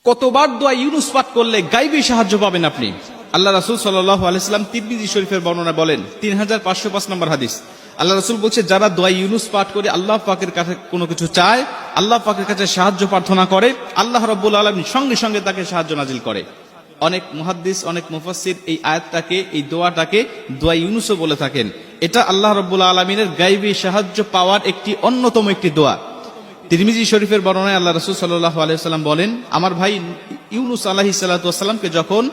কতবার দোয়া ইউনুস পাঠ করলে গাইবী সাহায্য পাবেন আপনি। আল্লাহ রাসূল সাল্লাল্লাহু আলাইহি সাল্লাম তিরমিজি শরীফের বর্ণনা বলেন 3505 নম্বর হাদিস, আল্লাহ রাসূল বলছে যারা দোয়া ইউনুস পাঠ করে আল্লাহ পাকের কাছে কোনো কিছু চায়, আল্লাহ পাকের কাছে সাহায্য প্রার্থনা করে, আল্লাহ রাব্বুল আলামিন সঙ্গে সঙ্গে তাকে সাহায্য নাজিল করে। অনেক মুহাদ্দিস, অনেক মুফাসসির এই আয়াতটাকে, এই দোয়াটাকে দোয়া ইউনুসও বলে থাকেন। এটা আল্লাহ রাব্বুল আলামিনের গায়বী সাহায্য পাওয়ার একটি অন্যতম একটি দোয়া। তিরমিজি শরীফের বর্ণনায় আল্লাহ রাসূল সাল্লাল্লাহু আলাইহি ওয়াসাল্লাম বলেন, আমার ভাই ইউনুস আলাইহিস সালাতু ওয়াসসালামকে যখন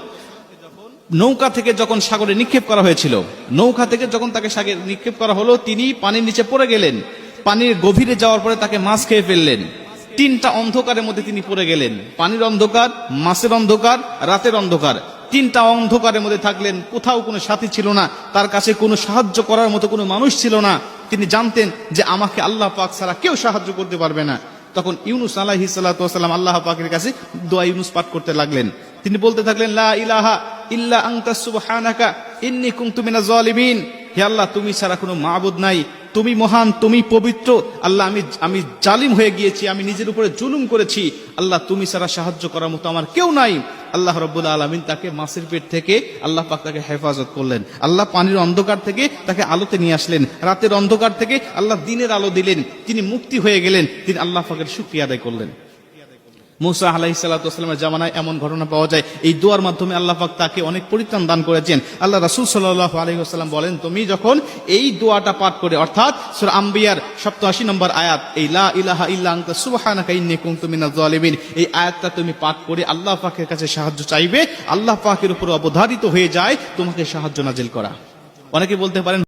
নৌকা থেকে যখন সাগরে নিক্ষেপ করা হয়েছিল, নৌকা থেকে যখন তাকে সাগরে নিক্ষেপ করা হলো, তিনি পানির নিচে পড়ে গেলেন। পানির গভীরে যাওয়ার পরে তাকে মাছ খেয়ে ফেললেন। তিনটা অন্ধকারের মধ্যে তিনি পড়ে গেলেন, পানির অন্ধকার, মাছের অন্ধকার, রাতের অন্ধকার। তিনটা অন্ধকারের মধ্যে থাকলেন, কোথাও কোনো সাথী ছিল না, তার কাছে কোনো সাহায্য করার মতো কোনো মানুষ ছিল না। তিনি জানতেন যে আমাকে আল্লাহ পাক ছাড়া কেউ সাহায্য করতে পারবে না। তখন ইউনুস আলাইহিস সালাতু ওয়াসসালাম আল্লাহ পাকের কাছে দোয়া ইউনুস পাঠ করতে লাগলেন। তিনি বলতে থাকলেন, লা ইলাহা ইল্লা আনতা সুবহানাকা ইন্নী কুনতু মিনাজ জালিমিন। হে আল্লাহ, তুমি ছাড়া কোনো মাবুদ নাই, তুমি মহান, তুমি পবিত্র। আল্লাহ, আমি জালিম হয়ে গিয়েছি, আমি নিজের উপরে জুলুম করেছি। আল্লাহ, তুমি ছাড়া সাহায্য করার মতো আমার কেউ নাই। আল্লাহ রাব্বুল আলামিন তাকে মাছের পেট থেকে আল্লাহ পাক তাকে হেফাজত করলেন। আল্লাহ পানির অন্ধকার থেকে তাকে আলোতে নিয়ে আসলেন, রাতের অন্ধকার থেকে আল্লাহ দিনের আলো দিলেন। তিনি মুক্তি হয়ে গেলেন, তিনি আল্লাহ পাকের শুকরিয়া আদায় করলেন। মুসা আলাইহিস সালাতু ওয়াসসালামের জামানায় এমন ঘটনা পাওয়া যায়, এই দোয়ার মাধ্যমে আল্লাহ পাক তাকে অনেক পরিত্রাণ দান করেছেন। আল্লাহ রাসূল সাল্লাল্লাহু আলাইহি ওয়াসাল্লাম বলেন, তুমি যখন এই দোয়াটা পাঠ করে, অর্থাৎ সূরা আম্বিয়ার 87 নম্বর আয়াত, এই লা ইলাহা ইল্লা আনতা সুবহানাকা ইন্নী কুনতু মিনাজ জালিমিন, এই আয়াতটা তুমি পাঠ করে আল্লাহ পাকের কাছে সাহায্য চাইবে, আল্লাহ পাকের উপর অবধারিত হয়ে যায় তোমাকে সাহায্য নাজিল করা। অনেকে বলতে পারেন